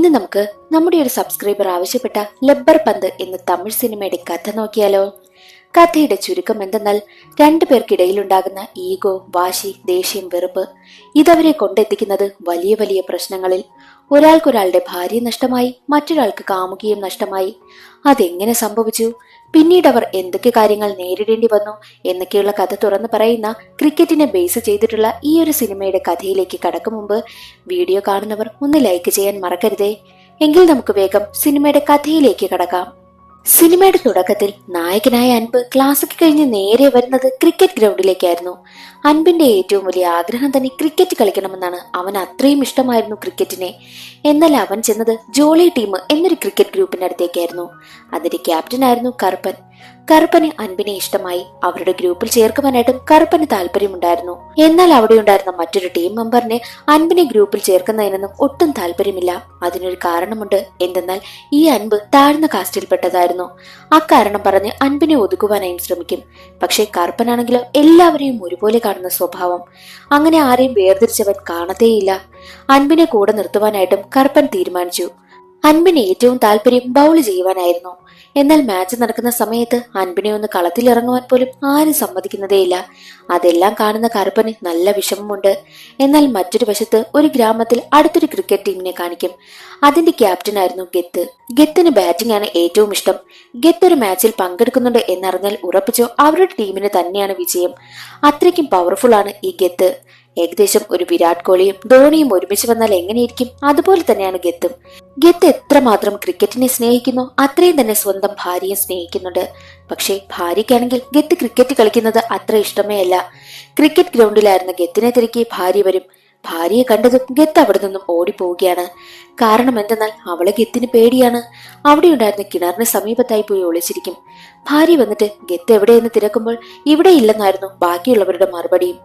ഇന്ന് നമുക്ക് നമ്മുടെ ഒരു സബ്സ്ക്രൈബർ ആവശ്യപ്പെട്ട ലബ്ബർ പന്ത് എന്ന തമിഴ് സിനിമയുടെ കഥ നോക്കിയാലോ. കഥയുടെ ചുരുക്കം എന്തെന്നാൽ, രണ്ടുപേർക്കിടയിലുണ്ടാകുന്ന ഈഗോ, വാശി, ദേഷ്യം, വെറുപ്പ് ഇതവരെ കൊണ്ടെത്തിക്കുന്നത് വലിയ വലിയ പ്രശ്നങ്ങളിൽ. ഒരാൾക്കൊരാളുടെ ഭാര്യ നഷ്ടമായി, മറ്റൊരാൾക്ക് കാമുകിയും നഷ്ടമായി. അതെങ്ങനെ സംഭവിച്ചു, പിന്നീട് അവർ എന്തൊക്കെ കാര്യങ്ങൾ നേരിടേണ്ടി വന്നു എന്നൊക്കെയുള്ള കഥ തുറന്നു പറയുന്ന ക്രിക്കറ്റിനെ ബേസ് ചെയ്തിട്ടുള്ള ഈ ഒരു സിനിമയുടെ കഥയിലേക്ക് കടക്കും മുമ്പ് വീഡിയോ കാണുന്നവർ ഒന്ന് ലൈക്ക് ചെയ്യാൻ മറക്കരുതേ. എങ്കിൽ നമുക്ക് വേഗം സിനിമയുടെ കഥയിലേക്ക് കടക്കാം. സിനിമയുടെ തുടക്കത്തിൽ നായകനായ അൻപ് ക്ലാസ്സൊക്കെ കഴിഞ്ഞ് നേരെ വരുന്നത് ക്രിക്കറ്റ് ഗ്രൗണ്ടിലേക്കായിരുന്നു. അൻപിന്റെ ഏറ്റവും വലിയ ആഗ്രഹം തന്നെ ക്രിക്കറ്റ് കളിക്കണമെന്നാണ്. അവൻ അത്രയും ഇഷ്ടമായിരുന്നു ക്രിക്കറ്റിനെ. എന്നാൽ അവൻ ചെന്നത് ജോളി ടീം എന്നൊരു ക്രിക്കറ്റ് ഗ്രൂപ്പിനടുത്തേക്കായിരുന്നു. അതിന്റെ ക്യാപ്റ്റനായിരുന്നു കറുപ്പൻ. കറുപ്പന് അൻപിനെ ഇഷ്ടമായി. അവരുടെ ഗ്രൂപ്പിൽ ചേർക്കുവാനായിട്ടും കറുപ്പന് താല്പര്യമുണ്ടായിരുന്നു. എന്നാൽ അവിടെ ഉണ്ടായിരുന്ന മറ്റൊരു ടീം മെമ്പറിനെ അൻപിനെ ഗ്രൂപ്പിൽ ചേർക്കുന്നതിനൊന്നും ഒട്ടും താല്പര്യമില്ല. അതിനൊരു കാരണമുണ്ട്. എന്തെന്നാൽ ഈ അൻപ് താഴ്ന്ന കാസ്റ്റിൽപ്പെട്ടതായിരുന്നു. അക്കാരണം പറഞ്ഞ് അൻപിനെ ഒതുക്കുവാനായും ശ്രമിക്കും. പക്ഷെ കറുപ്പനാണെങ്കിലോ എല്ലാവരെയും ഒരുപോലെ കാണുന്ന സ്വഭാവം. അങ്ങനെ ആരെയും വേർതിരിച്ചവൻ കാണത്തേയില്ല. അൻപിനെ കൂടെ നിർത്തുവാനായിട്ടും കറുപ്പൻ തീരുമാനിച്ചു. അൻപിന് ഏറ്റവും താല്പര്യം ബൗള് ചെയ്യുവാനായിരുന്നു. എന്നാൽ മാച്ച് നടക്കുന്ന സമയത്ത് അൻപിനെ ഒന്ന് കളത്തിലിറങ്ങുവാൻ പോലും ആരും സമ്മതിക്കുന്നതേയില്ല. അതെല്ലാം കാണുന്ന കറുപ്പന് നല്ല വിഷമമുണ്ട്. എന്നാൽ മറ്റൊരു വശത്ത് ഒരു ഗ്രാമത്തിൽ അടുത്തൊരു ക്രിക്കറ്റ് ടീമിനെ കാണിക്കും. അതിന്റെ ക്യാപ്റ്റനായിരുന്നു ഗത്ത്. ഗത്തിന് ബാറ്റിംഗ് ആണ് ഏറ്റവും ഇഷ്ടം. ഗത്ത് ഒരു മാച്ചിൽ പങ്കെടുക്കുന്നുണ്ട് എന്നറിഞ്ഞാൽ ഉറപ്പിച്ചോ അവരുടെ ടീമിന് തന്നെയാണ് വിജയം. അത്രയ്ക്കും പവർഫുൾ ആണ് ഈ ഗത്ത്. ഏകദേശം ഒരു വിരാട് കോഹ്ലിയും ധോണിയും ഒരുമിച്ച് വന്നാൽ എങ്ങനെയിരിക്കും, അതുപോലെ തന്നെയാണ് ഗത്തും. ഗത്ത് എത്രമാത്രം ക്രിക്കറ്റിനെ സ്നേഹിക്കുന്നു അത്രയും തന്നെ സ്വന്തം ഭാര്യയെ സ്നേഹിക്കുന്നുണ്ട്. പക്ഷേ ഭാര്യയ്ക്കാണെങ്കിൽ ഗത്ത് ക്രിക്കറ്റ് കളിക്കുന്നത് അത്ര ഇഷ്ടമേ അല്ല. ക്രിക്കറ്റ് ഗ്രൗണ്ടിലായിരുന്ന ഗത്തിനെ തിരക്കി ഭാര്യ വരും. ഭാര്യയെ കണ്ടതും ഗത്ത് അവിടെ നിന്നും ഓടിപ്പോവുകയാണ്. കാരണം എന്തെന്നാൽ അവളെ ഗത്തിന് പേടിയാണ്. അവിടെ ഉണ്ടായിരുന്ന കിണറിന് സമീപത്തായി പോയി ഒളിച്ചിരിക്കും. ഭാര്യ വന്നിട്ട് ഗത്ത് എവിടെയെന്ന് തിരക്കുമ്പോൾ ഇവിടെ ഇല്ലെന്നായിരുന്നു ബാക്കിയുള്ളവരുടെ മറുപടിയും.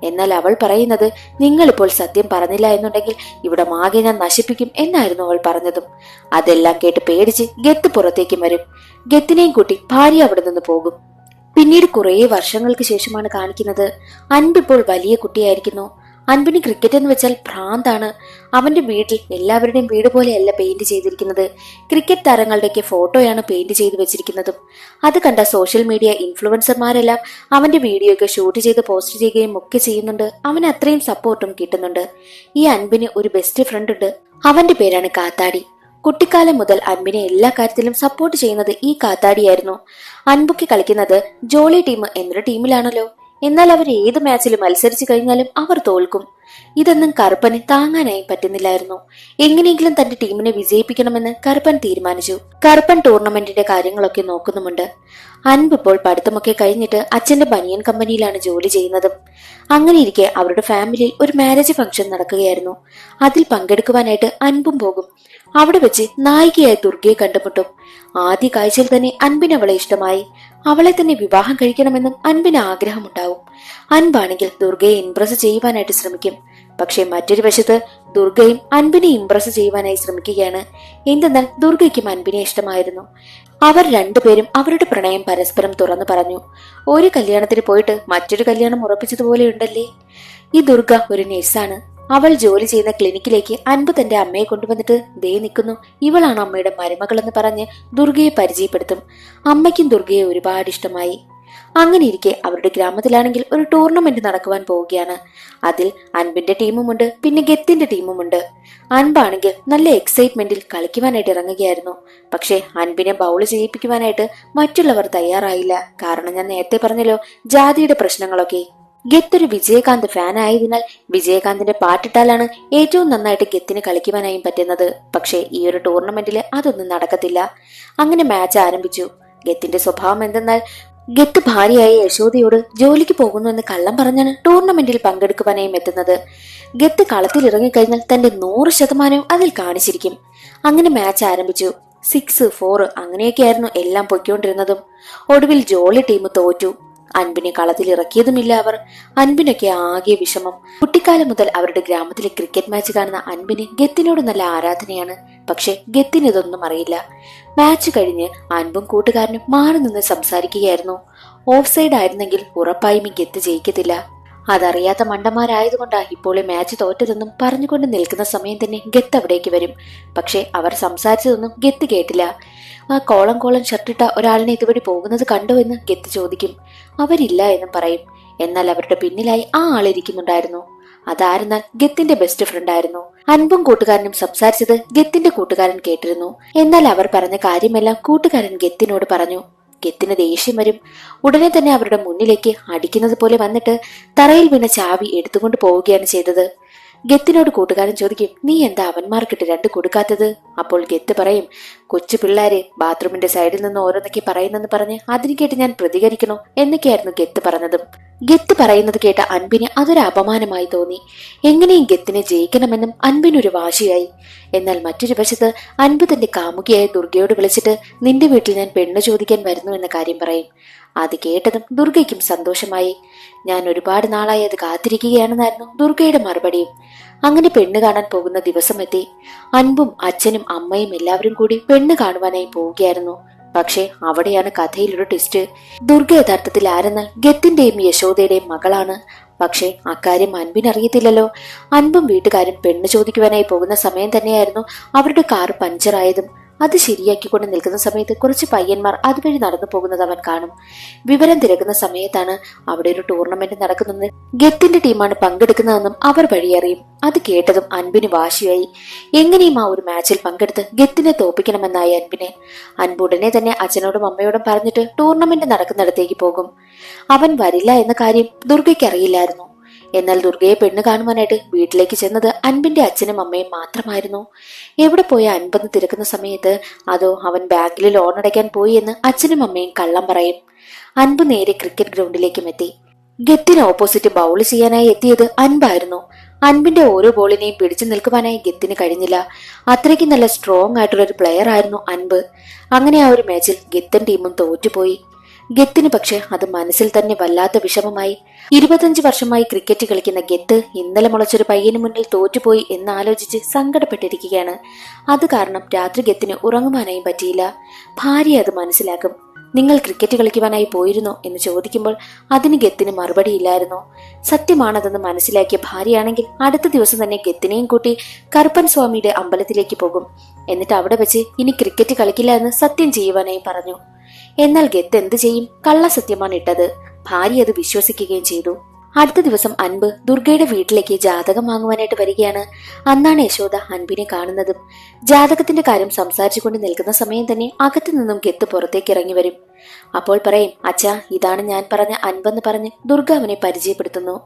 എന്നാൽ അവൾ പറയുന്നത്, നിങ്ങളിപ്പോൾ സത്യം പറഞ്ഞില്ല എന്നുണ്ടെങ്കിൽ ഇവിടെ ആകെ ഞാൻ നശിപ്പിക്കും എന്നായിരുന്നു അവൾ പറഞ്ഞതും. അതെല്ലാം കേട്ട് പേടിച്ച് ഗത്ത് പുറത്തേക്കും വരും. ഗത്തിനെയും കൂട്ടി ഭാര്യ അവിടെ നിന്ന് പോകും. പിന്നീട് കുറേ വർഷങ്ങൾക്ക് ശേഷമാണ് കാണിക്കുന്നത്. അൻപിപ്പോൾ വലിയ കുട്ടിയായിരിക്കുന്നു. അൻപിന് ക്രിക്കറ്റ് എന്ന് വെച്ചാൽ ഭ്രാന്താണ്. അവന്റെ വീട്ടിൽ എല്ലാവരുടെയും വീട് പോലെയല്ല പെയിന്റ് ചെയ്തിരിക്കുന്നത്. ക്രിക്കറ്റ് താരങ്ങളുടെയൊക്കെ ഫോട്ടോയാണ് പെയിന്റ് ചെയ്ത് വെച്ചിരിക്കുന്നതും. അത് കണ്ട സോഷ്യൽ മീഡിയ ഇൻഫ്ലുവൻസർമാരെല്ലാം അവന്റെ വീഡിയോ ഒക്കെ ഷൂട്ട് ചെയ്ത് പോസ്റ്റ് ചെയ്യുകയും ഒക്കെ ചെയ്യുന്നുണ്ട്. അവന് അത്രയും സപ്പോർട്ടും കിട്ടുന്നുണ്ട്. ഈ അൻപിന് ഒരു ബെസ്റ്റ് ഫ്രണ്ട് ഉണ്ട്. അവന്റെ പേരാണ് കാത്താടി. കുട്ടിക്കാലം മുതൽ അൻപിനെ എല്ലാ കാര്യത്തിലും സപ്പോർട്ട് ചെയ്യുന്നത് ഈ കാത്താടിയായിരുന്നു. അൻപൊക്കെ കളിക്കുന്നത് ജോളി ടീം എന്നൊരു ടീമിലാണല്ലോ. എന്നാൽ അവർ ഏത് മാച്ചിലും മത്സരിച്ചു കഴിഞ്ഞാലും അവർ തോൽക്കും. ഇതൊന്നും കറുപ്പന് താങ്ങാനായി പറ്റുന്നില്ലായിരുന്നു. എങ്ങനെയെങ്കിലും തന്റെ ടീമിനെ വിജയിപ്പിക്കണമെന്ന് കറുപ്പൻ തീരുമാനിച്ചു. കറുപ്പൻ ടൂർണമെന്റിന്റെ കാര്യങ്ങളൊക്കെ നോക്കുന്നുമുണ്ട്. അൻപ് ഇപ്പോൾ പഠിത്തമൊക്കെ കഴിഞ്ഞിട്ട് അച്ഛന്റെ ബനിയൻ കമ്പനിയിലാണ് ജോലി ചെയ്യുന്നതും. അങ്ങനെയിരിക്കെ അവരുടെ ഫാമിലിയിൽ ഒരു മാരേജ് ഫംഗ്ഷൻ നടക്കുകയായിരുന്നു. അതിൽ പങ്കെടുക്കുവാനായിട്ട് അൻപും പോകും. അവിടെ വെച്ച് നായികയായി ദുർഗയെ കണ്ടുമുട്ടും. ആദ്യ കാഴ്ചയിൽ തന്നെ അൻപിന് അവളെ ഇഷ്ടമായി. അവളെ തന്നെ വിവാഹം കഴിക്കണമെന്നും അൻപിന് ആഗ്രഹമുണ്ടാവും. അൻപാണെങ്കിൽ ദുർഗയെ ഇംപ്രസ് ചെയ്യുവാനായിട്ട് ശ്രമിക്കും. പക്ഷെ മറ്റൊരു വശത്ത് ദുർഗയും അൻപിനെ ഇംപ്രസ് ചെയ്യുവാനായി ശ്രമിക്കുകയാണ്. എന്തെന്നാൽ ദുർഗയ്ക്കും അൻപിനെ ഇഷ്ടമായിരുന്നു. അവർ രണ്ടുപേരും അവരുടെ പ്രണയം പരസ്പരം തുറന്നു പറഞ്ഞു. ഒരു കല്യാണത്തിന് പോയിട്ട് മറ്റൊരു കല്യാണം ഉറപ്പിച്ചതുപോലെയുണ്ടല്ലേ. ഈ ദുർഗ ഒരു നഴ്സാണ്. അവൾ ജോലി ചെയ്യുന്ന ക്ലിനിക്കിലേക്ക് അൻപ് തന്റെ അമ്മയെ കൊണ്ടുവന്നിട്ട് ദേ നിൽക്കുന്നു, ഇവളാണ് അമ്മയുടെ മരുമകളെന്ന് പറഞ്ഞ് ദുർഗയെ പരിചയപ്പെടുത്തും. അമ്മയ്ക്കും ദുർഗയെ ഒരുപാട് ഇഷ്ടമായി. അങ്ങനെ ഇരിക്കെ അവരുടെ ഗ്രാമത്തിലാണെങ്കിൽ ഒരു ടൂർണമെന്റ് നടക്കുവാൻ പോവുകയാണ്. അതിൽ അൻപിന്റെ ടീമുമുണ്ട്, പിന്നെ ഗത്തിന്റെ ടീമുമുണ്ട്. അൻപാണെങ്കിൽ നല്ല എക്സൈറ്റ്മെന്റിൽ കളിക്കുവാനായിട്ട് ഇറങ്ങുകയായിരുന്നു. പക്ഷെ അൻപിനെ ബൗള് ചെയ്യിപ്പിക്കുവാനായിട്ട് മറ്റുള്ളവർ തയ്യാറായില്ല. കാരണം ഞാൻ നേരത്തെ പറഞ്ഞല്ലോ, ജാതിയുടെ പ്രശ്നങ്ങളൊക്കെ. ഗത്ത് ഒരു വിജയകാന്ത് ഫാൻ ആയതിനാൽ വിജയകാന്തിന്റെ പാട്ടിട്ടാലാണ് ഏറ്റവും നന്നായിട്ട് ഗത്തിന് കളിക്കുവാനായും പറ്റുന്നത്. പക്ഷെ ഈ ഒരു ടൂർണമെന്റില് അതൊന്നും നടക്കത്തില്ല. അങ്ങനെ മാച്ച് ആരംഭിച്ചു. ഗത്തിന്റെ സ്വഭാവം എന്തെന്നാൽ, ഗത്ത് ഭാര്യയായ യശോദയോട് ജോലിക്ക് പോകുന്നു എന്ന് കള്ളം പറഞ്ഞാണ് ടൂർണമെന്റിൽ പങ്കെടുക്കുവാനായും എത്തുന്നത്. ഗത്ത് കളത്തിൽ ഇറങ്ങിക്കഴിഞ്ഞാൽ തന്റെ 100% അതിൽ കാണിച്ചിരിക്കും. അങ്ങനെ മാച്ച് ആരംഭിച്ചു. 6, 4 അങ്ങനെയൊക്കെയായിരുന്നു എല്ലാം പൊയ്ക്കൊണ്ടിരുന്നതും. ഒടുവിൽ ജോളി ടീം തോറ്റു. അൻപിനെ കളത്തിൽ ഇറക്കിയതുമില്ല അവർ. അൻപിനൊക്കെ ആകെ വിഷമം. കുട്ടിക്കാലം മുതൽ അവരുടെ ഗ്രാമത്തിലെ ക്രിക്കറ്റ് മാച്ച് കാണുന്ന അൻപിന് ഗത്തിനോട് നല്ല ആരാധനയാണ്. പക്ഷെ ഗത്തിന് ഇതൊന്നും അറിയില്ല. മാച്ച് കഴിഞ്ഞ് അൻപും കൂട്ടുകാരനും മാറി നിന്ന് സംസാരിക്കുകയായിരുന്നു. ഓഫ് സൈഡ് ആയിരുന്നെങ്കിൽ ഉറപ്പായും ഈ ഗത്ത് ജയിക്കത്തില്ല. അതറിയാത്ത മണ്ടന്മാരായതുകൊണ്ടാ ഇപ്പോൾ ഈ മാച്ച് തോറ്റതെന്നും പറഞ്ഞുകൊണ്ട് നിൽക്കുന്ന സമയം തന്നെ ഗത്ത് അവിടേക്ക് വരും. പക്ഷെ അവർ സംസാരിച്ചതൊന്നും ഗത്ത് കേട്ടില്ല. ആ കോളം കോളം ഷർട്ടിട്ട ഒരാളിനെ ഇതുവഴി പോകുന്നത് കണ്ടോ എന്ന് ഗത്ത് ചോദിക്കും. അവരില്ല എന്നും പറയും. എന്നാൽ അവരുടെ പിന്നിലായി ആ ആളിരിക്കുന്നുണ്ടായിരുന്നു. അതാരെന്നാൽ ഗത്തിന്റെ ബെസ്റ്റ് ഫ്രണ്ട് ആയിരുന്നു. അൻപും കൂട്ടുകാരനും സംസാരിച്ചത് ഗത്തിന്റെ കൂട്ടുകാരൻ കേട്ടിരുന്നു. എന്നാൽ അവർ പറഞ്ഞ കാര്യമെല്ലാം കൂട്ടുകാരൻ ഗത്തിനോട് പറഞ്ഞു. ഗത്തിന് ദേഷ്യം വരും. ഉടനെ തന്നെ അവരുടെ മുന്നിലേക്ക് അടിക്കുന്നത് പോലെ വന്നിട്ട് തറയിൽ വീണ ചാവി എടുത്തുകൊണ്ട് പോവുകയാണ് ചെയ്തത്. ഗത്തിനോട് കൂട്ടുകാരൻ ചോദിക്കും, നീ എന്താ അവന്മാർക്കിട്ട് രണ്ട് കൊടുക്കാത്തത്? അപ്പോൾ ഗത്ത് പറയും, കൊച്ചു പിള്ളേരെ ബാത്റൂമിന്റെ സൈഡിൽ നിന്ന് ഓരോന്നൊക്കെ പറയുന്നെന്ന് പറഞ്ഞ് അതിന് കേട്ട് ഞാൻ പ്രതികരിക്കണോ എന്നൊക്കെയായിരുന്നു ഗത്ത് പറഞ്ഞതും. ഗത്ത് പറയുന്നത് കേട്ട അൻപിന് അതൊരു അപമാനമായി തോന്നി. എങ്ങനെയും ഗത്തിനെ ജയിക്കണമെന്നും അൻപിനൊരു വാശിയായി. എന്നാൽ മറ്റൊരു വശത്ത് അൻപ് തന്റെ കാമുകിയായ ദുർഗയോട് വിളിച്ചിട്ട് നിന്റെ വീട്ടിൽ ഞാൻ പെണ്ണ് ചോദിക്കാൻ വരുന്നു എന്ന കാര്യം പറയും. അത് കേട്ടതും ദുർഗയ്ക്കും സന്തോഷമായി. ഞാൻ ഒരുപാട് നാളായി അത് കാത്തിരിക്കുകയാണെന്നായിരുന്നു ദുർഗയുടെ മറുപടിയും. അങ്ങനെ പെണ്ണ് കാണാൻ പോകുന്ന ദിവസം എത്തി. അൻപും അച്ഛനും അമ്മയും എല്ലാവരും കൂടി പെണ്ണ് കാണുവാനായി പോവുകയായിരുന്നു. പക്ഷെ അവിടെയാണ് കഥയിലൊരു ട്വിസ്റ്റ്. ദുർഗ യഥാർത്ഥത്തിൽ ആരെന്നാൽ ഗത്തിന്റെയും യശോദയുടെയും മകളാണ്. പക്ഷെ അക്കാര്യം അൻപിനറിയത്തില്ലല്ലോ. അൻപും വീട്ടുകാരും പെണ്ണ് ചോദിക്കുവാനായി പോകുന്ന സമയം തന്നെയായിരുന്നു അവരുടെ കാർ പഞ്ചറായതും. അത് ശരിയാക്കിക്കൊണ്ട് നിൽക്കുന്ന സമയത്ത് കുറച്ച് പയ്യന്മാർ അതുവഴി നടന്നു പോകുന്നത് അവൻ കാണും. വിവരം തിരക്കുന്ന സമയത്താണ് അവിടെ ഒരു ടൂർണമെന്റ് നടക്കുന്നത്. ഗത്തിന്റെ ടീമാണ് പങ്കെടുക്കുന്നതെന്നും അവർ വഴിയറിയും. അത് കേട്ടതും അൻപിന് വാശിയായി. എങ്ങനെയും ആ ഒരു മാച്ചിൽ പങ്കെടുത്ത് ഗത്തിനെ തോപ്പിക്കണമെന്നായി അൻപിന്. അൻപ് ഉടനെ തന്നെ അച്ഛനോടും അമ്മയോടും പറഞ്ഞിട്ട് ടൂർണമെന്റ് നടക്കുന്നിടത്തേക്ക് പോകും. അവൻ വരില്ല എന്ന കാര്യം ദുർഗയ്ക്ക് അറിയില്ലായിരുന്നു. എന്നാൽ ദുർഗയെ പെണ്ണ് കാണുവാനായിട്ട് വീട്ടിലേക്ക് ചെന്നത് അൻപിന്റെ അച്ഛനും അമ്മയും മാത്രമായിരുന്നു. എവിടെ പോയ അൻപെന്ന് തിരക്കുന്ന സമയത്ത് അതോ അവൻ ബാങ്കിൽ ലോൺ അടയ്ക്കാൻ പോയി എന്ന് അച്ഛനും അമ്മയും കള്ളം പറയും. അൻപ് നേരെ ക്രിക്കറ്റ് ഗ്രൗണ്ടിലേക്കും എത്തി. ഗത്തിന് ഓപ്പോസിറ്റ് ബൗൾ ചെയ്യാനായി എത്തിയത് അൻപായിരുന്നു. അൻപിന്റെ ഓരോ ബോളിനെയും പിടിച്ചു നിൽക്കുവാനായി ഗത്തിന് കഴിഞ്ഞില്ല. അത്രയ്ക്ക് നല്ല സ്ട്രോങ് ആയിട്ടുള്ള ഒരു പ്ലെയർ ആയിരുന്നു അൻപ്. അങ്ങനെ ആ ഒരു മാച്ചിൽ ഗത്തൻ ടീമും തോറ്റുപോയി. ഗത്തിന് പക്ഷെ അത് മനസ്സിൽ തന്നെ വല്ലാത്ത വിഷമമായി. 25 വർഷമായി ക്രിക്കറ്റ് കളിക്കുന്ന ഗത്ത് ഇന്നലെ മുളച്ചൊരു പയ്യന് മുന്നിൽ തോറ്റുപോയി എന്നാലോചിച്ച് സങ്കടപ്പെട്ടിരിക്കുകയാണ്. അത് കാരണം രാത്രി ഗത്തിന് ഉറങ്ങുവാനായും പറ്റിയില്ല. ഭാര്യ അത് മനസ്സിലാക്കും. നിങ്ങൾ ക്രിക്കറ്റ് കളിക്കുവാനായി പോയിരുന്നോ എന്ന് ചോദിക്കുമ്പോൾ അതിന് ഗത്തിന് മറുപടിയില്ലായിരുന്നു. സത്യമാണതെന്ന് മനസ്സിലാക്കിയ ഭാര്യയാണെങ്കിൽ അടുത്ത ദിവസം തന്നെ ഗത്തിനെയും കൂട്ടി കറുപ്പൻ സ്വാമിയുടെ അമ്പലത്തിലേക്ക് പോകും. എന്നിട്ട് അവിടെ വെച്ച് ഇനി ക്രിക്കറ്റ് കളിക്കില്ല എന്ന് സത്യം ചെയ്യുവാനായി പറഞ്ഞു. എന്നാൽ ഗത്ത് എന്ത് ചെയ്യും? കള്ളസത്യമാണ് ഇട്ടത്. ഭാര്യ അത് വിശ്വസിക്കുകയും ചെയ്തു. അടുത്ത ദിവസം അൻപ് ദുർഗയുടെ വീട്ടിലേക്ക് ജാതകം വാങ്ങുവാനായിട്ട് വരികയാണ്. അന്നാണ് യശോദ അൻപിനെ കാണുന്നതും. ജാതകത്തിന്റെ കാര്യം സംസാരിച്ചുകൊണ്ട് നിൽക്കുന്ന സമയം തന്നെ അകത്തു നിന്നും ഗത്ത് പുറത്തേക്ക് ഇറങ്ങി വരും. അപ്പോൾ പറയും, അച്ഛാ ഇതാണ് ഞാൻ പറഞ്ഞ അൻപെന്ന് പറഞ്ഞ് ദുർഗ അവനെ പരിചയപ്പെടുത്തുന്നു.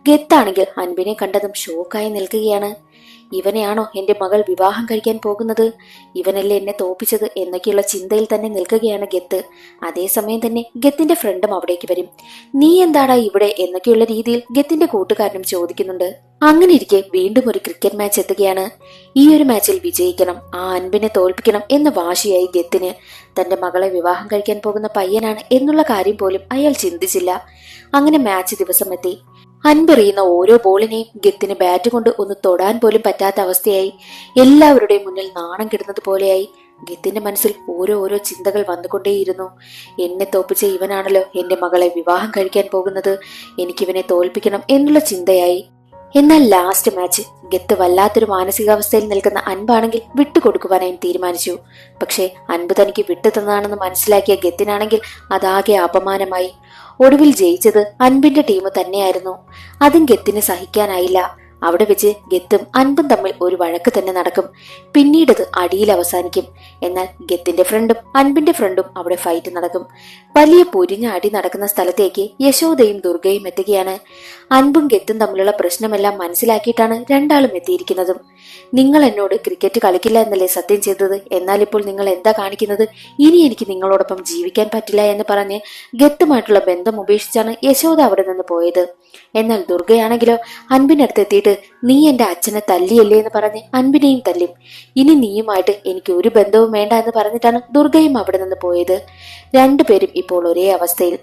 ഗത്താണെങ്കിൽ അൻപിനെ കണ്ടതും ഷോക്കായി നിൽക്കുകയാണ്. ഇവനെയാണോ എന്റെ മകൾ വിവാഹം കഴിക്കാൻ പോകുന്നത്? ഇവനല്ലേ എന്നെ തോപ്പിച്ചത് എന്നൊക്കെയുള്ള ചിന്തയിൽ തന്നെ നിൽക്കുകയാണ് ഗത്ത്. അതേസമയം തന്നെ ഗത്തിന്റെ ഫ്രണ്ടും അവിടേക്ക് വരും. നീ എന്താടാ ഇവിടെ എന്നൊക്കെയുള്ള രീതിയിൽ ഗത്തിന്റെ കൂട്ടുകാരനും ചോദിക്കുന്നുണ്ട്. അങ്ങനെ ഇരിക്കെ വീണ്ടും ഒരു ക്രിക്കറ്റ് മാച്ച് എത്തുകയാണ്. ഈ ഒരു മാച്ചിൽ വിജയിക്കണം, ആ അൻപിനെ തോൽപ്പിക്കണം എന്ന വാശിയായി ഗത്തിന്. തന്റെ മകളെ വിവാഹം കഴിക്കാൻ പോകുന്ന പയ്യനാണ് എന്നുള്ള കാര്യം പോലും അയാൾ ചിന്തിച്ചില്ല. അങ്ങനെ മാച്ച് ദിവസം എത്തി. അൻപെറിയുന്ന ഓരോ ബോളിനെയും ഗത്തിന് ബാറ്റ് കൊണ്ട് ഒന്ന് തൊടാൻ പോലും പറ്റാത്ത അവസ്ഥയായി. എല്ലാവരുടെയും മുന്നിൽ നാണം കിടുന്നത് പോലെയായി. ഗത്തിന്റെ മനസ്സിൽ ഓരോ ചിന്തകൾ വന്നുകൊണ്ടേയിരുന്നു. എന്നെ തോൽപ്പിച്ച ഇവനാണല്ലോ എന്റെ മകളെ വിവാഹം കഴിക്കാൻ പോകുന്നത്. എനിക്കിവനെ തോൽപ്പിക്കണം എന്നുള്ള ചിന്തയായി. എന്നാൽ ലാസ്റ്റ് മാച്ച് ഗത്ത് വല്ലാത്തൊരു മാനസികാവസ്ഥയിൽ നിൽക്കുന്ന അൻപാണെങ്കിൽ വിട്ടുകൊടുക്കുവാനായി തീരുമാനിച്ചു. പക്ഷേ അൻപ് തനിക്ക് വിട്ടു തന്നതാണെന്ന് മനസ്സിലാക്കിയ ഗത്തിനാണെങ്കിൽ അതാകെ അപമാനമായി. ഒടുവിൽ ജയിച്ചത് അൻപിന്റെ ടീം തന്നെയായിരുന്നു. അതും ഗത്തിന് സഹിക്കാനായില്ല. അവിടെ വെച്ച് ഗത്തും അൻപും തമ്മിൽ ഒരു വഴക്ക് തന്നെ നടക്കും. പിന്നീടത് അടിയിൽ അവസാനിക്കും. എന്നാൽ ഗത്തിന്റെ ഫ്രണ്ടും അൻപിന്റെ ഫ്രണ്ടും അവിടെ ഫൈറ്റ് നടക്കും. വലിയ പൊരിഞ്ഞ അടി നടക്കുന്ന സ്ഥലത്തേക്ക് യശോദയും ദുർഗയും എത്തുകയാണ്. അൻപും ഗത്തും തമ്മിലുള്ള പ്രശ്നമെല്ലാം മനസ്സിലാക്കിയിട്ടാണ് രണ്ടാളും എത്തിയിരിക്കുന്നതും. നിങ്ങൾ എന്നോട് ക്രിക്കറ്റ് കളിക്കില്ല എന്നല്ലേ സത്യം ചെയ്തത്? എന്നാൽ ഇപ്പോൾ നിങ്ങൾ എന്താ കാണിക്കുന്നത്? ഇനി എനിക്ക് നിങ്ങളോടൊപ്പം ജീവിക്കാൻ പറ്റില്ല എന്ന് പറഞ്ഞ് ഗത്തുമായിട്ടുള്ള ബന്ധം ഉപേക്ഷിച്ചാണ് യശോദ അവിടെ നിന്ന് പോയത്. എന്നാൽ ദുർഗയാണെങ്കിലോ അൻപിനടുത്തെത്തിയിട്ട് നീ എന്റെ അച്ഛനെ തല്ലിയല്ലേ എന്ന് പറഞ്ഞ് അൻപിനെയും തല്ലും. ഇനി നീയുമായിട്ട് എനിക്ക് ഒരു ബന്ധവും വേണ്ട എന്ന് പറഞ്ഞിട്ടാണ് ദുർഗയും അവിടെ നിന്ന് പോയത്. രണ്ടുപേരും ഇപ്പോൾ ഒരേ അവസ്ഥയിൽ.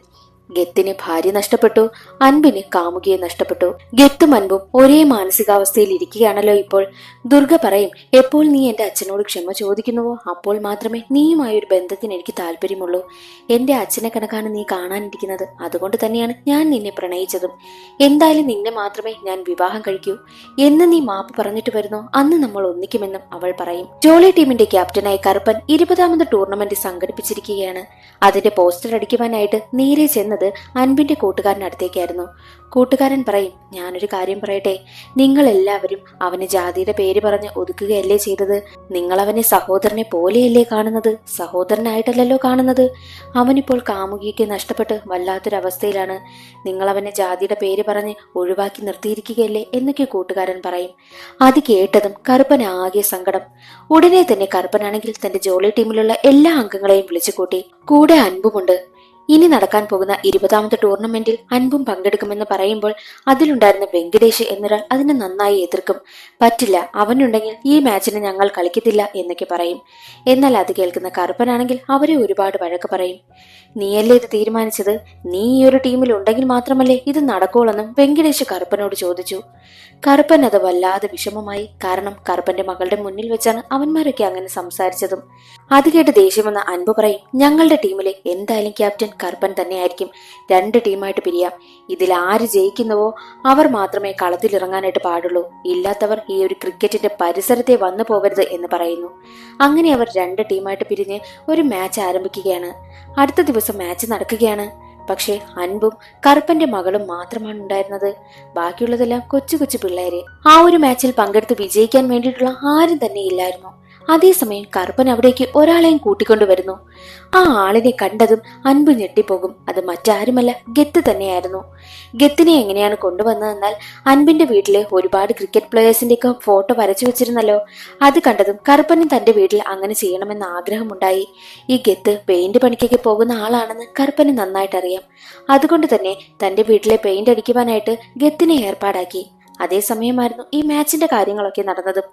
ഗത്തിന് ഭാര്യ നഷ്ടപ്പെട്ടു, അൻപിന് കാമുകിയെ നഷ്ടപ്പെട്ടു. ഗത്തും അൻപും ഒരേ മാനസികാവസ്ഥയിൽ ഇരിക്കുകയാണല്ലോ ഇപ്പോൾ. ദുർഗ പറയും, എപ്പോൾ നീ എന്റെ അച്ഛനോട് ക്ഷമ ചോദിക്കുന്നുവോ അപ്പോൾ മാത്രമേ നീയുമായ ഒരു ബന്ധത്തിന് എനിക്ക് താല്പര്യമുള്ളൂ. എന്റെ അച്ഛനെ കണക്കാണ് നീ കാണാനിരിക്കുന്നത്. അതുകൊണ്ട് തന്നെയാണ് ഞാൻ നിന്നെ പ്രണയിച്ചതും. എന്തായാലും നിന്നെ മാത്രമേ ഞാൻ വിവാഹം കഴിക്കൂ. എന്ന് നീ മാപ്പ് പറഞ്ഞിട്ട് വരുന്നോ അന്ന് നമ്മൾ ഒന്നിക്കുമെന്നും അവൾ പറയും. ജോളി ടീമിന്റെ ക്യാപ്റ്റനായി കറുപ്പൻ 20ാമത് ടൂർണമെന്റ് സംഘടിപ്പിച്ചിരിക്കുകയാണ്. അതിന്റെ പോസ്റ്റർ അടിക്കുവാനായിട്ട് നേരെ ചെന്നത് അൻപിന്റെ കൂട്ടുകാരനടുത്തേക്കായിരുന്നു. കൂട്ടുകാരൻ പറയും, ഞാനൊരു കാര്യം പറയട്ടെ, നിങ്ങൾ എല്ലാവരും അവന് ജാതിയുടെ പേര് പറഞ്ഞ് ഒതുക്കുകയല്ലേ ചെയ്തത്. നിങ്ങൾ അവനെ സഹോദരനെ പോലെയല്ലേ കാണുന്നത്, സഹോദരനായിട്ടല്ലോ കാണുന്നത്. അവനിപ്പോൾ കാമുകിക്ക് നഷ്ടപ്പെട്ട് വല്ലാത്തൊരവസ്ഥയിലാണ്. നിങ്ങൾ അവനെ ജാതിയുടെ പേര് പറഞ്ഞ് ഒഴിവാക്കി നിർത്തിയിരിക്കുകയല്ലേ എന്നൊക്കെ കൂട്ടുകാരൻ പറയും. അത് കേട്ടതും കറുപ്പൻ ആകെ സങ്കടം. ഉടനെ തന്നെ കറുപ്പനാണെങ്കിൽ തന്റെ ജോളി ടീമിലുള്ള എല്ലാ അംഗങ്ങളെയും വിളിച്ചുകൂട്ടി. കൂടെ അൻപുമുണ്ട്. ഇനി നടക്കാൻ പോകുന്ന 20ാമത്തെ ടൂർണമെന്റിൽ അൻപും പങ്കെടുക്കുമെന്ന് പറയുമ്പോൾ അതിലുണ്ടായിരുന്ന വെങ്കടേഷ് എന്നൊരാൾ അതിനെ നന്നായി എതിർക്കും. പറ്റില്ല, അവനുണ്ടെങ്കിൽ ഈ മാച്ചിന് ഞങ്ങൾ കളിക്കത്തില്ല എന്നൊക്കെ പറയും. എന്നാൽ അത് കേൾക്കുന്ന കറുപ്പനാണെങ്കിൽ അവരെ ഒരുപാട് വഴക്ക് പറയും. നീയല്ലേ ഇത് തീരുമാനിച്ചത്, നീ ഈ ഒരു ടീമിൽ ഉണ്ടെങ്കിൽ മാത്രമല്ലേ ഇത് നടക്കൂളെന്നും വെങ്കടേഷ് കറുപ്പനോട് ചോദിച്ചു. കറുപ്പൻ അത് വല്ലാതെ വിഷമമായി. കാരണം കറുപ്പന്റെ മകളുടെ മുന്നിൽ വെച്ചാണ് അവന്മാരൊക്കെ അങ്ങനെ സംസാരിച്ചതും. അത് കേട്ട് ദേഷ്യം വന്ന അൻപ് പറയും, ഞങ്ങളുടെ ടീമിലെ എന്തായാലും ക്യാപ്റ്റൻ കറുപ്പൻ തന്നെയായിരിക്കും. 2 ടീമായിട്ട് പിരിയാം. ഇതിൽ ആര് ജയിക്കുന്നുവോ അവർ മാത്രമേ കളത്തിലിറങ്ങാനായിട്ട് പാടുള്ളൂ. ഇല്ലാത്തവർ ഈ ഒരു ക്രിക്കറ്റിന്റെ പരിസരത്തെ വന്നു പോവരുത് എന്ന് പറയുന്നു. അങ്ങനെ അവർ 2 ടീമായിട്ട് പിരിഞ്ഞ് ഒരു മാച്ച് ആരംഭിക്കുകയാണ്. അടുത്ത ദിവസം മാച്ച് നടക്കുകയാണ്. പക്ഷേ അൻപും കറുപ്പന്റെ മകളും മാത്രമാണ് ഉണ്ടായിരുന്നത്. ബാക്കിയുള്ളതെല്ലാം കൊച്ചു കൊച്ചു പിള്ളേര്. ആ ഒരു മാച്ചിൽ പങ്കെടുത്ത് വിജയിക്കാൻ വേണ്ടിയിട്ടുള്ള ആരും തന്നെ ഇല്ലായിരുന്നു. അതേസമയം കറുപ്പൻ അവിടേക്ക് ഒരാളെയും കൂട്ടിക്കൊണ്ടുവരുന്നു. ആ ആളിനെ കണ്ടതും അൻപ് ഞെട്ടിപ്പോകും. അത് മറ്റാരുമല്ല, ഗത്ത് തന്നെയായിരുന്നു. ഗത്തിനെ എങ്ങനെയാണ് കൊണ്ടുവന്നതെന്നാൽ അൻപിന്റെ വീട്ടിലെ ഒരുപാട് ക്രിക്കറ്റ് പ്ലേയേഴ്സിന്റെ ഒക്കെ ഫോട്ടോ വരച്ചു വെച്ചിരുന്നല്ലോ. അത് കണ്ടതും കറുപ്പനും തന്റെ വീട്ടിൽ അങ്ങനെ ചെയ്യണമെന്ന് ആഗ്രഹമുണ്ടായി. ഈ ഗത്ത് പെയിന്റ് പണിക്കൊക്കെ പോകുന്ന ആളാണെന്ന് കറുപ്പന് നന്നായിട്ട് അറിയാം. അതുകൊണ്ട് തന്നെ തന്റെ വീട്ടിലെ പെയിന്റ് അടിക്കുവാനായിട്ട് ഗത്തിനെ ഏർപ്പാടാക്കി. അതേസമയമായിരുന്നു ഈ മാച്ചിന്റെ കാര്യങ്ങളൊക്കെ നടന്നതും.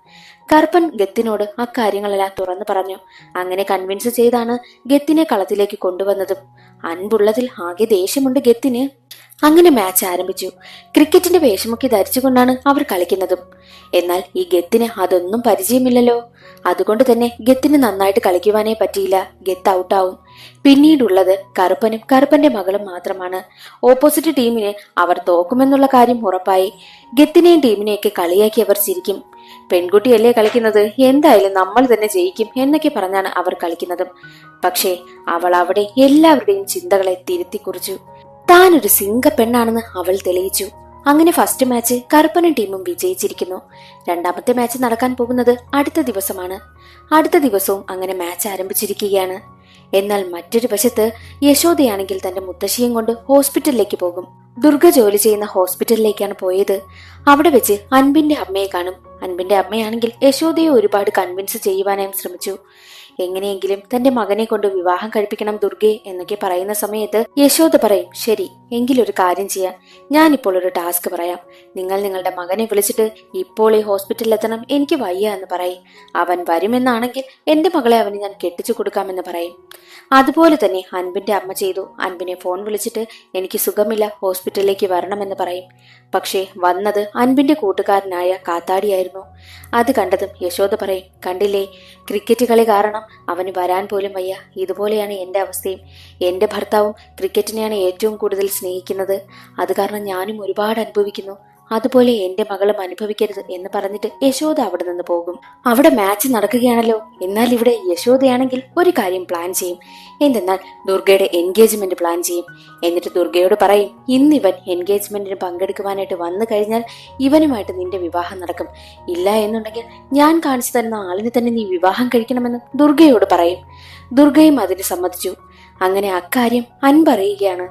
കറുപ്പൻ ഗത്തിനോട് ആ കാര്യങ്ങളെല്ലാം തുറന്നു പറഞ്ഞു. അങ്ങനെ കൺവിൻസ് ചെയ്താണ് ഗത്തിനെ കളത്തിലേക്ക് കൊണ്ടുവന്നതും. അൻപുള്ളതിൽ ആകെ ദേഷ്യമുണ്ട് ഗത്തിന്. അങ്ങനെ മാച്ച് ആരംഭിച്ചു. ക്രിക്കറ്റിന്റെ വേഷമൊക്കെ ധരിച്ചുകൊണ്ടാണ് അവർ കളിക്കുന്നതും. എന്നാൽ ഈ ഗത്തിന് അതൊന്നും പരിചയമില്ലല്ലോ. അതുകൊണ്ട് തന്നെ ഗത്തിന് നന്നായിട്ട് കളിക്കുവാനേ പറ്റിയില്ല. ഗത്ത് ഔട്ടാവും. പിന്നീടുള്ളത് കറുപ്പനും കറുപ്പന്റെ മകളും മാത്രമാണ്. ഓപ്പോസിറ്റ് ടീമിന് അവർ തോക്കുമെന്നുള്ള കാര്യം ഉറപ്പായി. ഗത്തിനെയും ടീമിനെയൊക്കെ കളിയാക്കി അവർ ചിരിക്കും. പെൺകുട്ടിയല്ലേ കളിക്കുന്നത്, എന്തായാലും നമ്മൾ തന്നെ ജയിക്കും എന്നൊക്കെ പറഞ്ഞാണ് അവർ കളിക്കുന്നതും. പക്ഷേ അവൾ അവിടെ എല്ലാവരുടെയും ചിന്തകളെ തിരുത്തി കുറിച്ചു. താനൊരു സിംഗ പെണ്ണാണെന്ന് അവൾ തെളിയിച്ചു. അങ്ങനെ ഫസ്റ്റ് മാച്ച് കറുപ്പനും ടീമും വിജയിച്ചിരിക്കുന്നു. 2ാമത്തെ മാച്ച് നടക്കാൻ പോകുന്നത് അടുത്ത ദിവസമാണ്. അടുത്ത ദിവസവും അങ്ങനെ മാച്ച് ആരംഭിച്ചിരിക്കുകയാണ്. എന്നാൽ മറ്റൊരു വശത്ത് യശോദയാണെങ്കിൽ തന്റെ മുത്തശ്ശിയും കൊണ്ട് ഹോസ്പിറ്റലിലേക്ക് പോകും. ദുർഗ ജോലി ചെയ്യുന്ന ഹോസ്പിറ്റലിലേക്കാണ് പോയത്. അവിടെ വെച്ച് അൻപിന്റെ അമ്മയെ കാണും. അൻപിന്റെ അമ്മയാണെങ്കിൽ യശോദയെ ഒരുപാട് കൺവിൻസ് ചെയ്യുവാനായും ശ്രമിച്ചു. എങ്ങനെയെങ്കിലും തന്റെ മകനെ കൊണ്ട് വിവാഹം കഴിപ്പിക്കണം ദുർഗയെ എന്നൊക്കെ പറയുന്ന സമയത്ത് യശോദ പറയും, ശരി എങ്കിലൊരു കാര്യം ചെയ്യാം, ഞാനിപ്പോൾ ഒരു ടാസ്ക് പറയാം. നിങ്ങൾ നിങ്ങളുടെ മകനെ വിളിച്ചിട്ട് ഇപ്പോൾ ഈ ഹോസ്പിറ്റലിൽ എത്തണം, എനിക്ക് വയ്യ എന്ന് പറയും. അവൻ വരുമെന്നാണെങ്കിൽ എന്റെ മകളെ അവന് ഞാൻ കെട്ടിച്ചു കൊടുക്കാമെന്ന് പറയും. അതുപോലെ തന്നെ അൻപിന്റെ അമ്മ ചെയ്തു. അൻപിനെ ഫോൺ വിളിച്ചിട്ട് എനിക്ക് സുഖമില്ല, ഹോസ്പിറ്റലിലേക്ക് വരണമെന്ന് പറയും. പക്ഷേ വന്നത് അൻപിന്റെ കൂട്ടുകാരനായ കാത്താടിയായിരുന്നു. അത് കണ്ടതും യശോദ പറയും, കണ്ടില്ലേ, ക്രിക്കറ്റ് കളി കാരണം അവന് വരാൻ പോലും വയ്യ. ഇതുപോലെയാണ് എന്റെ അവസ്ഥയും. എന്റെ ഭർത്താവും ക്രിക്കറ്റിനെയാണ് ഏറ്റവും കൂടുതൽ സ്നേഹിക്കുന്നത്. അത് കാരണം ഞാനും ഒരുപാട് അനുഭവിക്കുന്നു. അതുപോലെ എന്റെ മകളും അനുഭവിക്കരുത് എന്ന് പറഞ്ഞിട്ട് യശോദ അവിടെ നിന്ന് പോകും. അവിടെ മാച്ച് നടക്കുകയാണല്ലോ. എന്നാൽ ഇവിടെ യശോദയാണെങ്കിൽ ഒരു കാര്യം പ്ലാൻ ചെയ്യും. എന്തെന്നാൽ ദുർഗയുടെ എൻഗേജ്മെന്റ് പ്ലാൻ ചെയ്യും. എന്നിട്ട് ദുർഗയോട് പറയും, ഇന്നിവൻ എൻഗേജ്മെന്റിന് പങ്കെടുക്കുവാനായിട്ട് വന്നു കഴിഞ്ഞാൽ ഇവനുമായിട്ട് നിന്റെ വിവാഹം നടക്കും. ഇല്ല എന്നുണ്ടെങ്കിൽ ഞാൻ കാണിച്ചു തരുന്ന ആളിനെ തന്നെ നീ വിവാഹം കഴിക്കണമെന്ന് ദുർഗയോട് പറയും. ദുർഗയും അതിന് സമ്മതിച്ചു. അങ്ങനെ അക്കാര്യം അൻപ് അറിയുകയാണ്.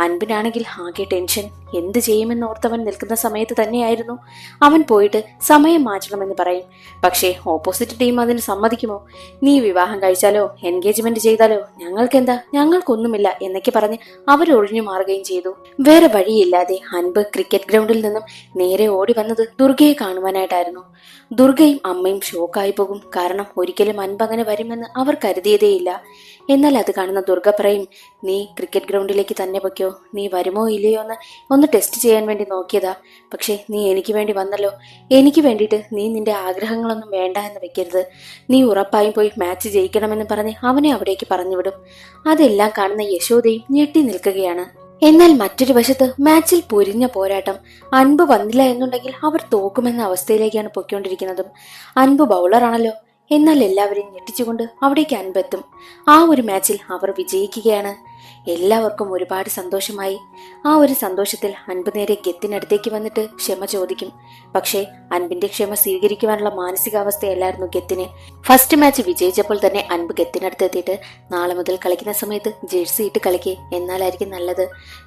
അൻപിനാണെങ്കിൽ ആകെ ടെൻഷൻ. എന്ത് ചെയ്യുമെന്ന് ഓർത്തവൻ നിൽക്കുന്ന സമയത്ത് തന്നെയായിരുന്നു അവൻ പോയിട്ട് സമയം മാറ്റണമെന്ന് പറയും. പക്ഷേ ഓപ്പോസിറ്റ് ടീം അതിന് സമ്മതിക്കുമോ? നീ വിവാഹം കഴിച്ചാലോ എൻഗേജ്മെന്റ് ചെയ്താലോ ഞങ്ങൾക്കെന്താ, ഞങ്ങൾക്കൊന്നുമില്ല എന്നൊക്കെ പറഞ്ഞ് അവർ ഒഴിഞ്ഞു മാറുകയും ചെയ്തു. വേറെ വഴിയില്ലാതെ അൻപ് ക്രിക്കറ്റ് ഗ്രൗണ്ടിൽ നിന്നും നേരെ ഓടി വന്നത് ദുർഗയെ കാണുവാനായിട്ടായിരുന്നു. ദുർഗയും അമ്മയും ഷോക്കായി പോകും. കാരണം ഒരിക്കലും അൻപ് അങ്ങനെ വരുമെന്ന് അവർ കരുതിയതേയില്ല. എന്നാൽ അത് കാണുന്ന ദുർഗ പറയും, നീ ക്രിക്കറ്റ് ഗ്രൗണ്ടിലേക്ക് തന്നെ പൊയ്ക്കോ, നീ വരുമോ ഇല്ലയോ എന്ന് ഒന്ന് ടെസ്റ്റ് ചെയ്യാൻ വേണ്ടി നോക്കിയതാ. പക്ഷേ നീ എനിക്ക് വേണ്ടി വന്നല്ലോ, എനിക്ക് വേണ്ടിയിട്ട് നീ നിന്റെ ആഗ്രഹങ്ങളൊന്നും വേണ്ട എന്ന് വെക്കരുത്. നീ ഉറപ്പായും പോയി മാച്ച് ജയിക്കണമെന്ന് പറഞ്ഞ് അവനെ അവിടേക്ക് പറഞ്ഞുവിടും. അതെല്ലാം കാണുന്ന യശോദയും ഞെട്ടി നിൽക്കുകയാണ്. എന്നാൽ മറ്റൊരു വശത്ത് മാച്ചിൽ പൊരിഞ്ഞ പോരാട്ടം. അൻപ് വന്നില്ല എന്നുണ്ടെങ്കിൽ അവർ തോക്കുമെന്ന അവസ്ഥയിലേക്കാണ് പൊയ്ക്കൊണ്ടിരിക്കുന്നതും. അൻപ് ബൗളറാണല്ലോ. എന്നാൽ എല്ലാവരെയും ഞെട്ടിച്ചുകൊണ്ട് അവിടേക്ക് അൻപെത്തും. ആ ഒരു മാച്ചിൽ അവർ വിജയിക്കുകയാണ്. എല്ലാവർക്കും ഒരുപാട് സന്തോഷമായി. ആ ഒരു സന്തോഷത്തിൽ അൻപ് നേരെ ഗത്തിനടുത്തേക്ക് വന്നിട്ട് ക്ഷമ ചോദിക്കും. പക്ഷേ അൻപിന്റെ ക്ഷമ സ്വീകരിക്കുവാനുള്ള മാനസികാവസ്ഥയല്ലായിരുന്നു ഗത്തിന്. ഫസ്റ്റ് മാച്ച് വിജയിച്ചപ്പോൾ തന്നെ അൻപ് ഗത്തിനടുത്ത് എത്തിയിട്ട്, നാളെ മുതൽ കളിക്കുന്ന സമയത്ത് ജേഴ്സി ഇട്ട് കളിക്കേ, എന്നാലായിരിക്കും നല്ലത്.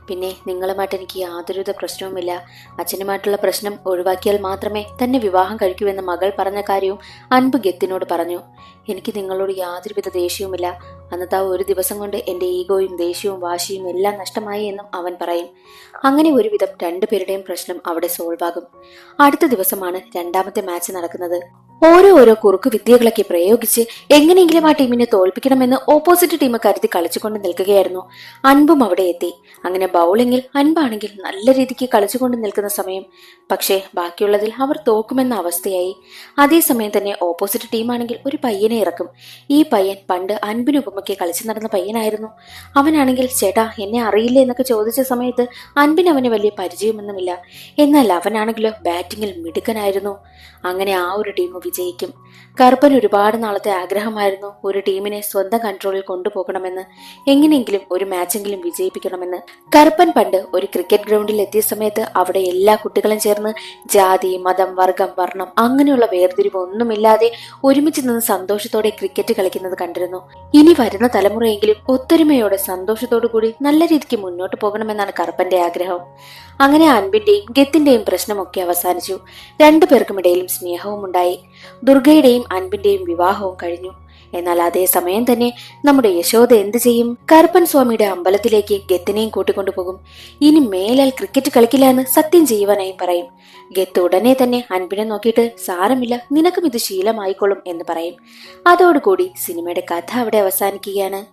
പിന്നെ നിങ്ങളുമായിട്ട് എനിക്ക് യാതൊരുവിധ പ്രശ്നവുമില്ല. അച്ഛനുമായിട്ടുള്ള പ്രശ്നം ഒഴിവാക്കിയാൽ മാത്രമേ തന്നെ വിവാഹം കഴിക്കൂ എന്ന് മകൾ പറഞ്ഞ കാര്യവും അൻപ് ഗത്തിനോട് പറഞ്ഞു. എനിക്ക് നിങ്ങളോട് യാതൊരുവിധ ദേഷ്യവുമില്ല. അന്നത്തെ ആ ഒരു ദിവസം കൊണ്ട് എന്റെ ഈഗോയും ദേഷ്യവും വാശിയും എല്ലാം നഷ്ടമായി എന്നും അവൻ പറയും. അങ്ങനെ ഒരുവിധം രണ്ടുപേരുടെയും പ്രശ്നം അവിടെ സോൾവ് ആകും. അടുത്ത ദിവസമാണ് രണ്ടാമത്തെ മാച്ച് നടക്കുന്നത്. ഓരോ കുറുക്കു വിദ്യകളൊക്കെ പ്രയോഗിച്ച് എങ്ങനെയെങ്കിലും ആ ടീമിനെ തോൽപ്പിക്കണമെന്ന് ഓപ്പോസിറ്റ് ടീം കരുതി കളിച്ചുകൊണ്ട് നിൽക്കുകയായിരുന്നു. അൻപും അവിടെ എത്തി. അങ്ങനെ ബൗളിങ്ങിൽ അൻപാണെങ്കിൽ നല്ല രീതിക്ക് കളിച്ചുകൊണ്ട് നിൽക്കുന്ന സമയം. പക്ഷേ ബാക്കിയുള്ളതിൽ അവർ തോക്കുമെന്ന അവസ്ഥയായി. അതേസമയം തന്നെ ഓപ്പോസിറ്റ് ടീമാണെങ്കിൽ ഒരു പയ്യനെ ഇറക്കും. ഈ പയ്യൻ പണ്ട് അൻപിനൊപ്പമൊക്കെ കളിച്ചു നടന്ന പയ്യനായിരുന്നു. അവനാണെങ്കിൽ ചേട്ടാ എന്നെ അറിയില്ല എന്നൊക്കെ ചോദിച്ച സമയത്ത് അൻപിന് അവന് വലിയ പരിചയമൊന്നുമില്ല. എന്നാൽ അവനാണെങ്കിലോ ബാറ്റിങ്ങിൽ മിടുക്കനായിരുന്നു. അങ്ങനെ ആ ഒരു ടീം വിജയിക്കും. കറുപ്പൻ ഒരുപാട് നാളത്തെ ആഗ്രഹമായിരുന്നു ഒരു ടീമിനെ സ്വന്തം കൺട്രോളിൽ കൊണ്ടുപോകണമെന്ന്, എങ്ങനെയെങ്കിലും ഒരു മാച്ചെങ്കിലും വിജയിപ്പിക്കണമെന്ന്. കറുപ്പൻ പണ്ട് ഒരു ക്രിക്കറ്റ് ഗ്രൗണ്ടിൽ എത്തിയ സമയത്ത് അവിടെ എല്ലാ കുട്ടികളും ചേർന്ന് ജാതി, മതം, വർഗം, വർണ്ണം അങ്ങനെയുള്ള വേർതിരിവ് ഒന്നുമില്ലാതെ ഒരുമിച്ച് നിന്ന് സന്തോഷത്തോടെ ക്രിക്കറ്റ് കളിക്കുന്നത് കണ്ടിരുന്നു. ഇനി വരുന്ന തലമുറയെങ്കിലും ഒത്തൊരുമയോടെ സന്തോഷത്തോടു കൂടി നല്ല രീതിക്ക് മുന്നോട്ട് പോകണമെന്നാണ് കറുപ്പന്റെ ആഗ്രഹം. അങ്ങനെ അൻപിന്റെയും ഗത്തിന്റെയും പ്രശ്നമൊക്കെ അവസാനിച്ചു. രണ്ടുപേർക്കുമിടയിലും സ്നേഹവും ഉണ്ടായി. ദുർഗയുടെയും അൻപിന്റെയും വിവാഹവും കഴിഞ്ഞു. എന്നാൽ അതേ സമയം തന്നെ നമ്മുടെ യശോദ എന്ത് ചെയ്യും? കറുപ്പൻ സ്വാമിയുടെ അമ്പലത്തിലേക്ക് ഗത്തിനെയും കൂട്ടിക്കൊണ്ടുപോകും. ഇനി മേലാൽ ക്രിക്കറ്റ് കളിക്കില്ല എന്ന് സത്യം ചെയ്യുവാനായി പറയും. ഗത്ത് ഉടനെ തന്നെ അൻപിനെ നോക്കിയിട്ട്, സാരമില്ല, നിനക്കും ഇത് ശീലമായിക്കൊള്ളും എന്ന് പറയും. അതോടുകൂടി സിനിമയുടെ കഥ അവിടെ അവസാനിക്കുകയാണ്.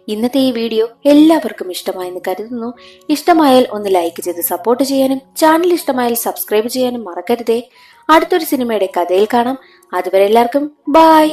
ഇന്നത്തെ ഈ വീഡിയോ എല്ലാവർക്കും ഇഷ്ടമായെന്ന് കരുതുന്നു. ഇഷ്ടമായാൽ ഒന്ന് ലൈക്ക് ചെയ്ത് സപ്പോർട്ട് ചെയ്യാനും ചാനൽ ഇഷ്ടമായാൽ സബ്സ്ക്രൈബ് ചെയ്യാനും മറക്കരുതേ. അടുത്തൊരു സിനിമയുടെ കഥയിൽ കാണാം. അതുവരെ എല്ലാവർക്കും ബൈ.